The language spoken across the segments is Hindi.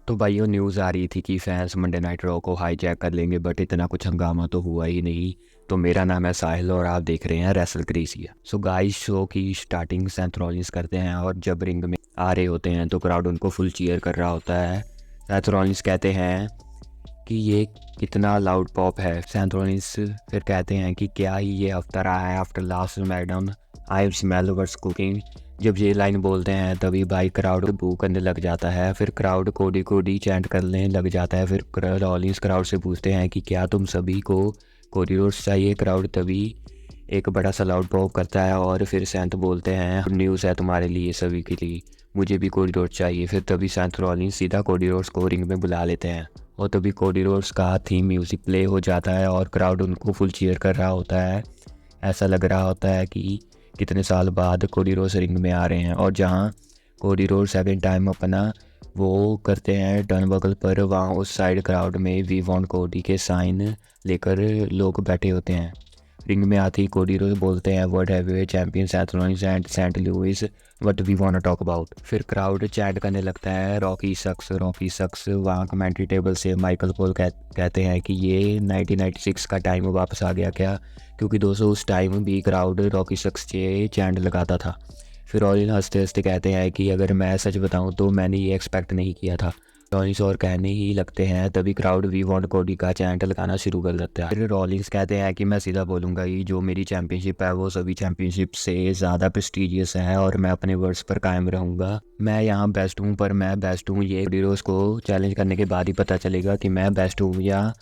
तो भाइयों न्यूज़ आ रही थी कि फैंस मंडे नाइट रॉ को हाईजैक कर लेंगे, बट इतना कुछ हंगामा तो हुआ ही नहीं। तो मेरा नाम है साहिल और आप देख रहे हैं रेसल क्रेज़िया। सो गाइस, शो की स्टार्टिंग सेथ रॉलिंस करते हैं और जब रिंग में आ रहे होते हैं तो क्राउड उनको फुल चीयर कर रहा होता है। सेथ रॉलिंस कहते हैं कि ये कितना लाउड पॉप है। सेथ रॉलिंस फिर कहते हैं कि क्या ही ये हफ्ता रहा है after last SmackDown, I smell worse cooking. जब ये लाइन बोलते हैं तभी भाई क्राउड बू करने लग जाता है। फिर क्राउड कोडी कोडी चैंट करने लग जाता है। फिर रॉलिंस क्राउड से पूछते हैं कि क्या तुम सभी को कोडी रोड्स चाहिए। क्राउड तभी एक बड़ा सा लाउड पॉप करता है और फिर सेंथ बोलते हैं न्यूज़ है तुम्हारे लिए सभी के लिए, मुझे भी कोडी रोड्स चाहिए। फिर तभी सेथ रॉलिंस सीधा कोडी रोड्स को रिंग में बुला लेते हैं और तभी कोडी रोड्स का थीम म्यूज़िक प्ले हो जाता है और क्राउड उनको फुल चीयर कर रहा होता है। ऐसा लग रहा होता है कि कितने साल बाद कोडी रोड्स रिंग में आ रहे हैं। और जहां कोडी रोड्स सेकंड टाइम अपना वो करते हैं टर्नबकल पर, वहाँ उस साइड क्राउड में वी वांट कोडी के साइन लेकर लोग बैठे होते हैं। रिंग में आते ही कोडी रोड्स बोलते हैं world heavyweight champion Seth Rollins and Saint Louis, what we want to talk about. फिर क्राउड चैंट करने लगता है रॉकी सक्स रॉकी सक्स। वहाँ कमेंट्री टेबल से माइकल कोल कहते हैं कि ये 1996 का टाइम वापस आ गया क्या, क्योंकि दोस्तों उस टाइम भी क्राउड रॉकी सक्स से चैंट लगाता था। फिर रॉलिन हंसते हंसते कहते हैं कि अगर मैं सच बताऊं तो मैंने ये एक्सपेक्ट नहीं किया था। रॉलिंस और कहने ही लगते हैं तभी क्राउड वी वांट कोडी का चैंट लगाना शुरू कर देता है। फिर रॉलिंस कहते हैं कि मैं सीधा बोलूँगा कि जो मेरी चैंपियनशिप है वो सभी चैंपियनशिप से ज़्यादा प्रेस्टीजियस है और मैं अपने वर्ड्स पर कायम रहूँगा। मैं यहाँ बेस्ट हूँ, पर मैं बेस्ट हूँ ये कोडी रोड्स को चैलेंज करने के बाद ही पता चलेगा कि मैं बेस्ट हूँ या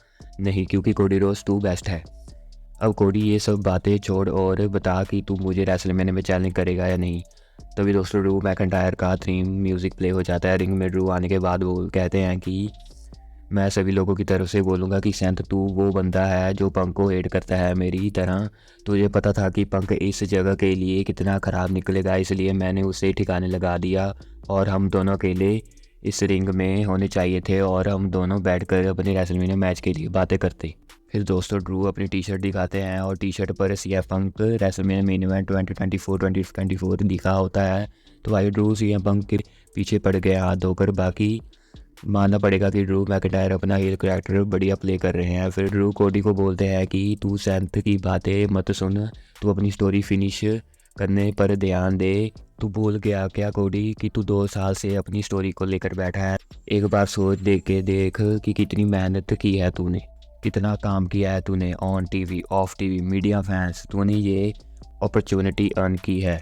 नहीं, क्योंकि कोडी रोड्स तू बेस्ट है। अब कोडी ये सब बातें छोड़ और बता कि तू मुझे रेसलमेनिया में चैलेंज करेगा या नहीं। तभी दोस्तों ड्रू मैकइंटायर का थीम म्यूज़िक प्ले हो जाता है। रिंग में ड्रू आने के बाद वो कहते हैं कि मैं सभी लोगों की तरफ से बोलूँगा कि सेंथ तू वो बंदा है जो पंक को हेट करता है मेरी तरह। तुझे पता था कि पंक इस जगह के लिए कितना ख़राब निकलेगा, इसलिए मैंने उसे ठिकाने लगा दिया और हम दोनों अकेले इस रिंग में होने चाहिए थे और हम दोनों बैठकर अपने रेसलमेनिया मैच के लिए बातें करते। फिर दोस्तों ड्रू अपनी टी शर्ट दिखाते हैं और टी शर्ट पर CM Punk WrestleMania main event 2024 दिखा होता है। तो भाई ड्रू सीएम पंक के पीछे पड़ गए हाथ धोकर। बाकी मानना पड़ेगा कि ड्रू मैकइंटायर अपना हील कैरेक्टर बढ़िया प्ले कर रहे हैं। फिर ड्रू कोडी को बोलते हैं कि तू सेंथ की बातें मत सुन, तू अपनी स्टोरी फिनिश करने पर ध्यान दे। तू भूल गया क्या कोडी कि तू 2 साल से अपनी स्टोरी को लेकर बैठा है। एक बार सोच देख कि कितनी मेहनत की है तूने, कितना काम किया है तूने on TV off TV media fans, तूने ये अपॉर्चुनिटी अर्न की है।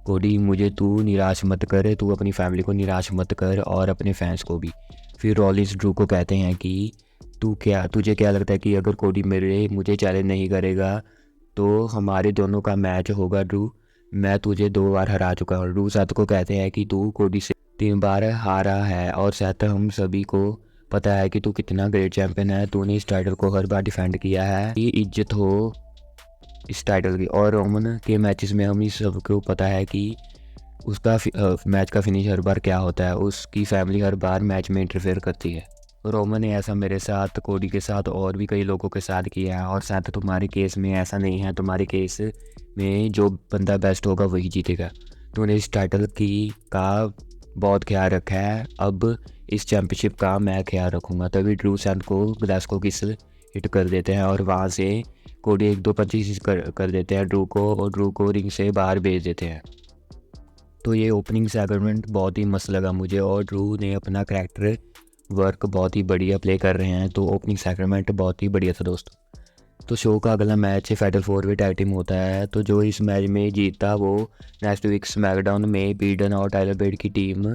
कोडी मुझे तू निराश मत कर, तू अपनी फैमिली को निराश मत कर और अपने फैंस को भी। फिर रॉलिंस ड्रू को कहते हैं कि तुझे क्या लगता है कि अगर कोडी मुझे चैलेंज नहीं करेगा तो हमारे दोनों का मैच होगा ड्रू, मैं तुझे 2 बार हरा चुका हूँ। ड्रू सेथ को कहते हैं कि तू कोडी से 3 बार हारा है और सेथ हम सभी को पता है कि तू कितना ग्रेट चैंपियन है, तूने इस टाइटल को हर बार डिफेंड किया है, ये इज्जत हो इस टाइटल की। और रोमन के मैचेस में हम सबको पता है कि उसका मैच का फिनिश हर बार क्या होता है, उसकी फैमिली हर बार मैच में इंटरफेयर करती है। रोमन ने ऐसा मेरे साथ, कोडी के साथ और भी कई लोगों के साथ किया है और साथ तुम्हारे केस में ऐसा नहीं है। तुम्हारे केस में जो बंदा बेस्ट होगा वही जीतेगा। तूने इस टाइटल का बहुत ख्याल रखा है, अब इस चैम्पियनशिप का मैं ख्याल रखूँगा। तभी ड्रू सेंथ को ग्लास को किस हिट कर देते हैं और वहाँ से कोडी 1-2 पंचेस कर देते हैं ड्रू को और ड्रू को रिंग से बाहर भेज देते हैं। तो ये ओपनिंग सेगमेंट बहुत ही मस्त लगा मुझे और ड्रू ने अपना कैरेक्टर वर्क बहुत ही बढ़िया प्ले कर रहे हैं। तो ओपनिंग सेगमेंट बहुत ही बढ़िया था दोस्तों। तो शो का अगला मैच फाइनल 4 वे टैग टीम होता है। तो जो इस मैच में जीता वो नेक्स्ट वीक स्मैकडाउन में बीडन और टाइलर बेट की टीम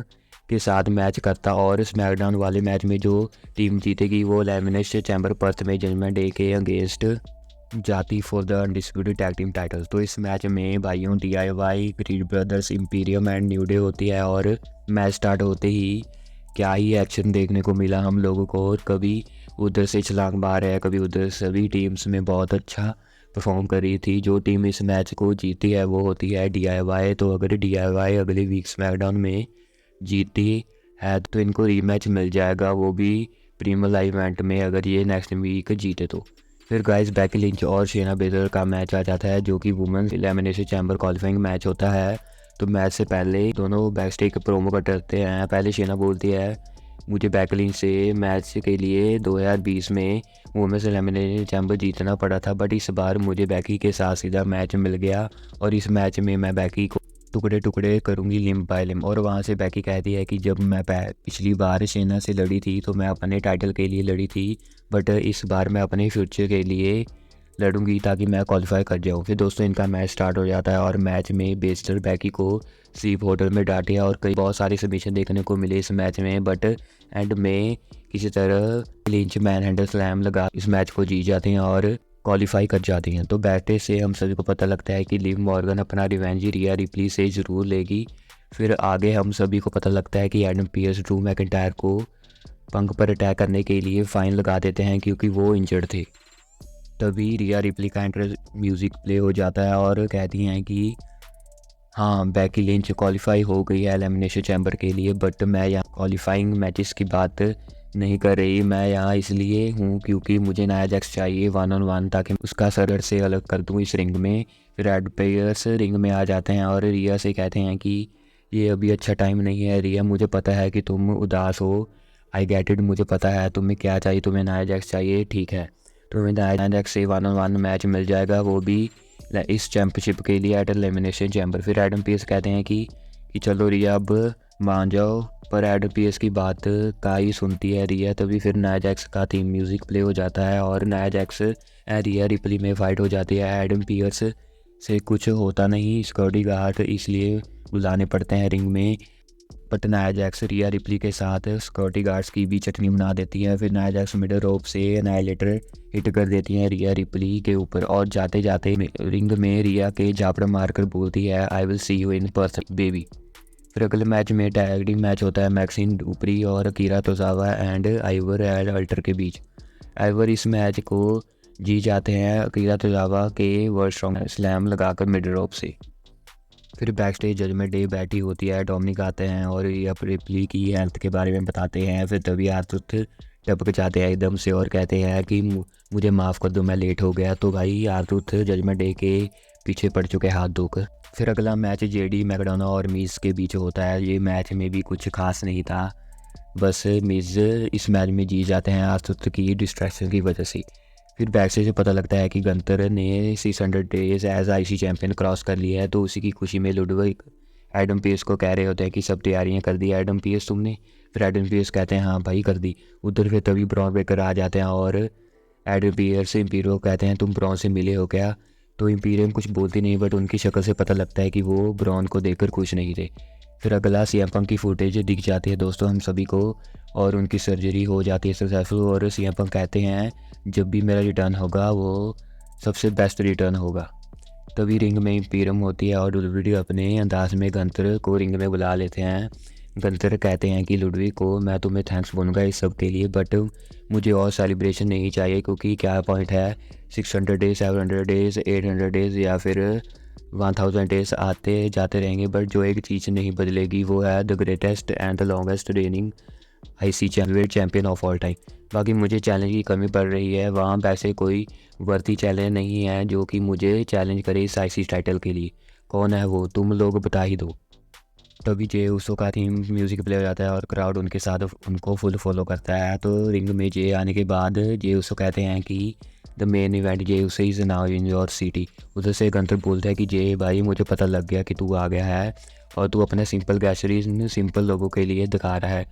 के साथ मैच करता और स्मैकडाउन वाले मैच में जो टीम जीतेगी वो एलिमिनेशन चैम्बर पर्थ में जजमेंट डे के अगेंस्ट जाती for the undisputed tag team title. तो इस मैच में भाइयों DIY, Creed brothers, Imperium and New Day होती है और मैच स्टार्ट होते ही क्या ही एक्शन देखने को मिला हम लोगों को। और कभी उधर से छलांग मार है, कभी उधर। सभी टीम्स में बहुत अच्छा परफॉर्म कर रही थी। जो टीम इस मैच को जीती है वो होती है DIY। तो अगर DIY अगले वीक स्मैकडाउन में जीती है तो इनको रीमैच मिल जाएगा, वो भी प्रीमियर लाइव इवेंट में, अगर ये नेक्स्ट वीक जीते तो। फिर गाइस बेकी लिंच और शेना बेजर का मैच आ जाता है जो कि women's elimination chamber qualifying match होता है। तो मैच से पहले दोनों बैक स्टेज प्रोमो करते हैं। पहले शेना बोलती है मुझे बैकी लिंच से मैच के लिए 2020 में वुमेन्स एलिमिनेशन चैम्बर जीतना पड़ा था, बट इस बार मुझे बैकी के साथ सीधा मैच मिल गया और इस मैच में मैं बैकी को टुकड़े टुकड़े करूंगी लिम्ब बाय लिम्ब। और वहाँ से बैकी कहती है कि जब मैं पिछली बार शेना से लड़ी थी तो मैं अपने टाइटल के लिए लड़ी थी, बट इस बार मैं अपने फ्यूचर के लिए लड़ूंगी ताकि मैं क्वालिफाई कर जाऊं। फिर दोस्तों इनका मैच स्टार्ट हो जाता है और मैच में बेस्टर बैकी को स्लीप होटल में डांटे और कई बहुत सारी सबमिशन देखने को मिले इस मैच में, बट एंड में किसी तरह क्लिंच मैन हैंडल स्लैम लगा इस मैच को जीत जाते हैं और क्वालिफाई कर जाते हैं। तो बैठे से हम सभी को पता लगता है कि लिव मॉर्गन अपना रिवेंज रिया रिप्ली से ज़रूर लेगी। फिर आगे हम सभी को पता लगता है कि एडम पियर्स ड्रू मैकिंटायर को पंख पर अटैक करने के लिए फ़ाइन लगा देते हैं क्योंकि वो इंजर्ड थे। तभी रिया रिप्ली का एंट्रेंस म्यूज़िक प्ले हो जाता है और कहती हैं कि हाँ बैकी लिंच क्वालिफाई हो गई है एलिमिनेशन चैम्बर के लिए, बट मैं यहाँ क्वालिफाइंग मैचेस की बात नहीं कर रही। मैं यहाँ इसलिए हूँ क्योंकि मुझे नाया जैक्स चाहिए 1-on-1 ताकि उसका सरर से अलग कर दूँ इस रिंग में। फिर एड प्लेयर्स रिंग में आ जाते हैं और रिया से कहते हैं कि ये अभी अच्छा टाइम नहीं है रिया, मुझे पता है कि तुम उदास हो, आई गेट इट, मुझे पता है तुम्हें क्या चाहिए, तुम्हें नाया जैक्स चाहिए, ठीक है तुम्हें नाया जैक्स से 1-on-1 मैच मिल जाएगा, वो भी इस चैम्पियनशिप के लिए एट एलिमिनेशन चैम्बर। फिर एडम पीएस कहते हैं कि चलो रिया अब मान जाओ, पर एडम पीएस की बात का ही सुनती है रिया। तभी फिर नाया जैक्स का थीम म्यूज़िक प्ले हो जाता है और नाया जैक्स रिया रिप्ली में फ़ाइट हो जाती है। एडम पीएस से कुछ होता नहीं, सिक्योरिटी गार्ड इसलिए बुलाने पड़ते हैं रिंग में, but Nia Jax Riya replay के साथ सिक्योरिटी गार्ड्स की भी चटनी बना देती है। फिर नाया जैक्स मिडल रोप से एनाइलेटर हिट कर देती हैं रिया रिप्ली के ऊपर और जाते जाते रिंग में रिया के झापड़ मारकर बोलती है I will see you in person baby. फिर अगले मैच में टैग टीम मैच होता है मैक्सिन डुपरी और Akira Tozawa and Ivar and Alter के बीच। आइवर इस मैच को जीत जाते हैं अकीरा तोजावा के वर्ल्ड स्ट्रॉन्ग स्लैम लगाकर मिड रोप से। फिर बैक स्टेज जजमेंट डे बैठी होती है, डोमिनिक आते हैं और ये रिप्ली की हेल्थ के बारे में बताते हैं। फिर तभी आर्तुथ टपक जाते हैं एकदम से और कहते हैं कि मुझे माफ़ कर दो, मैं लेट हो गया। तो भाई आर्तुथ जजमेंट डे के पीछे पड़ चुके हाथ धोकर। फिर अगला मैच जेडी मैकडोना और मीज़ के बीच होता है। ये मैच में भी कुछ खास नहीं था, बस मीज़ इस मैच में जीत जाते हैं आर्तुथ की डिस्ट्रैक्शन की वजह से। फिर बैक से पता लगता है कि गंतर ने 600 days as IC champion cross कर लिया है, तो उसी की खुशी में लुडविग एडम पीएस को कह रहे होते हैं कि सब तैयारियां कर दी एडम पीएस तुमने। फिर एडम पीएस कहते हैं हाँ भाई कर दी। उधर फिर तभी ब्रॉन ब्रेकर आ जाते हैं और एडम पीएस से इम्पीरियो कहते हैं तुम ब्रॉन से मिले हो क्या। तो इम्पीरियम कुछ बोलती नहीं, बट उनकी शक्ल से पता लगता है कि वो ब्रॉन को देखकर खुश नहीं थे। फिर अगला सीएम पंक की फुटेज दिख जाती है दोस्तों हम सभी को और उनकी सर्जरी हो जाती है सक्सेसफुल और सीएम पंक कहते हैं जब भी मेरा रिटर्न होगा वो सबसे बेस्ट रिटर्न होगा। तभी रिंग में इम्पीरियम होती है और लुडविग अपने अंदाज में गंतर को रिंग में बुला लेते हैं। गंतर कहते हैं कि लुडविग को मैं तुम्हें थैंक्स बोलूँगा इस सब के लिए, बट मुझे और सेलिब्रेशन नहीं चाहिए क्योंकि क्या पॉइंट है 600 डेज 700 डेज 800 डेज या फिर 1000 डेज आते जाते रहेंगे, बट जो एक चीज़ नहीं बदलेगी वो है the greatest and the longest raining IC champion of all time. बाकी मुझे चैलेंज की कमी पड़ रही है, वहाँ वैसे कोई वर्ती चैलेंज नहीं है जो कि मुझे चैलेंज करे इस आईसी टाइटल के लिए। कौन है वो तुम लोग बता ही दो। तभी जे उसो का थीम म्यूज़िक प्ले हो जाता है और क्राउड उनके साथ उनको फुल फॉलो करता है। तो रिंग में जे आने के बाद जे उसो कहते हैं कि द मेन इवेंट जे उसे is now in your city. उधर से गंतर बोलता है कि जे भाई मुझे पता लग गया कि तू आ गया है और तू अपने सिंपल गैशरीज सिंपल लोगों के लिए दिखा रहा है।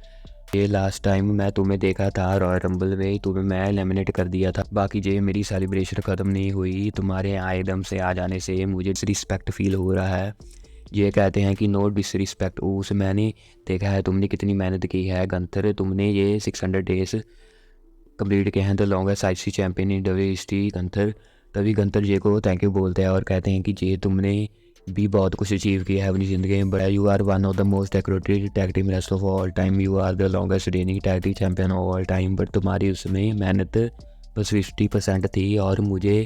ये लास्ट टाइम मैं तुम्हें देखा था रॉयल रंबल में, तुम्हें मैं एलिमिनेट कर दिया था। बाकी जे मेरी सेलिब्रेशन ख़त्म नहीं हुई, तुम्हारे आए दम से आ जाने से मुझे डिसरिस्पेक्ट फील हो रहा है। ये कहते हैं कि नो डिसरिस्पेक्ट उस मैंने देखा है तुमने कितनी मेहनत की है गंतर, तुमने ये 600 डेज कंप्लीट किए हैं the longest IC champion in W history Gunther. तभी गंतर जे को थैंक यू बोलते हैं और कहते हैं कि जे तुमने भी बहुत कुछ अचीव किया है अपनी ज़िंदगी में, बड़ा you are one of the most decorated tag team rest of all time, you are the longest reigning tag team champion of all time. But तुम्हारी उसमें मेहनत बस 50% थी और मुझे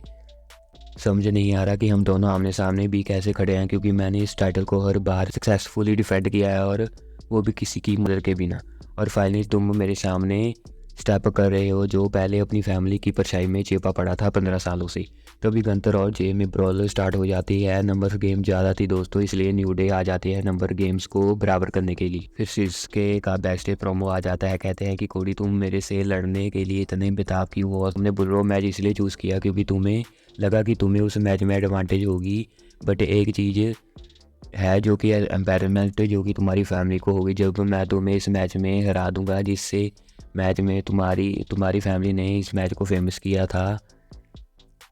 समझ नहीं आ रहा कि हम दोनों आमने सामने भी कैसे खड़े हैं, क्योंकि मैंने इस टाइटल को हर बार सक्सेसफुली डिफेंड किया है और वो भी किसी की मदद के बिना। और फाइनली तुम मेरे सामने स्टेप कर रहे हो जो पहले अपनी फैमिली की परछाई में छिपा पड़ा था 15 सालों से। तभी गंतर और जे में ब्रॉल स्टार्ट हो जाती है। नंबर गेम ज़्यादा थी दोस्तों, इसलिए न्यू डे आ जाती है नंबर गेम्स को बराबर करने के लिए। फिर सिस्के का बैक स्टेज प्रोमो आ जाता है। कहते हैं कि कोडी तुम मेरे से लड़ने के लिए इतने बेताब क्यों हो, और तुमने बुर्रो मैच इसलिए चूज़ किया क्योंकि तुम्हें लगा कि तुम्हें उस मैच में एडवांटेज होगी। बट एक चीज़ है जो कि एम्पावरमेंट जो कि तुम्हारी फैमिली को होगी। जब मैं तुम्हें इस मैच में हरा दूंगा, जिससे मैच में तुम्हारी फैमिली ने इस मैच को फेमस किया था,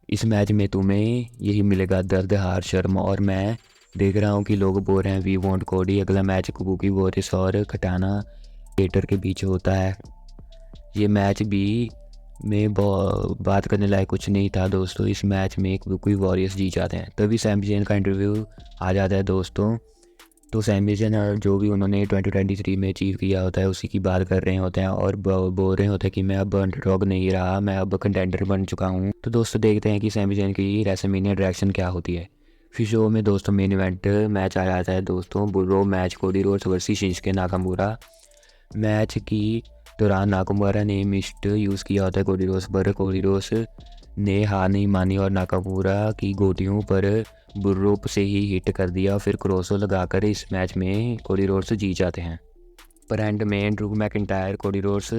इस मैच में तुम्हें यही मिलेगा, दर्द, हार, शर्म। और मैं देख रहा हूँ कि लोग बोल रहे हैं वी वांट कोडी। अगला मैच कुकी वॉरियर्स और कटाना क्रिएटर के बीच होता है। ये मैच भी में बात करने लायक कुछ नहीं था दोस्तों। इस मैच में कुकी वॉरियर्स जीत जाते हैं। तभी सैमी ज़ैन का इंटरव्यू आ जाता है दोस्तों। तो सैमी ज़ैन जो भी उन्होंने 2023 में अचीव किया होता है उसी की बात कर रहे होते हैं, और बोल रहे होते हैं कि मैं अब अंडरडॉग नहीं रहा, मैं अब कंटेंडर बन चुका हूँ। तो दोस्तों देखते हैं कि सैमी ज़ैन की रेसलमेनिया डायरेक्शन क्या होती है। फिर शो में दोस्तों मेन इवेंट मैच आ जाता है दोस्तों, बुर्रो match Cody Rhodes versus Shinsuke Nakamura. मैच की दौरान नाकामुरा ने मिस्ट यूज़ किया होता है कोडी रोड्स पर। कोडी रोड्स ने हार नहीं मानी और नाकामुरा की गोटियों पर बुर्रो से ही हिट कर दिया। फिर क्रॉसो लगाकर इस मैच में कोडी रोड्स जीत जाते हैं। पर एंड में ड्रू मैकिंटायर कोडी रोड्स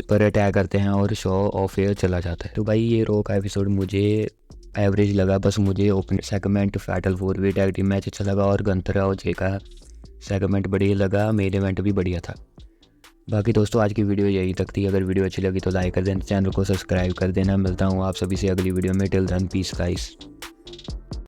पर अटैक करते हैं और शो ऑफ एयर चला जाता है। तो भाई ये रो का एपिसोड मुझे एवरेज लगा। बस मुझे ओपनिंग सेगमेंट फैटल 4-वे टैग टीम मैच अच्छा लगा, और गंतरा और जे का सेगमेंट बढ़िया लगा। मेन इवेंट भी बढ़िया था। बाकी दोस्तों आज की वीडियो यही तक थी। अगर वीडियो अच्छी लगी तो लाइक कर देना, चैनल को सब्सक्राइब कर देना। मिलता हूँ आप सभी से अगली वीडियो में। Till then peace guys.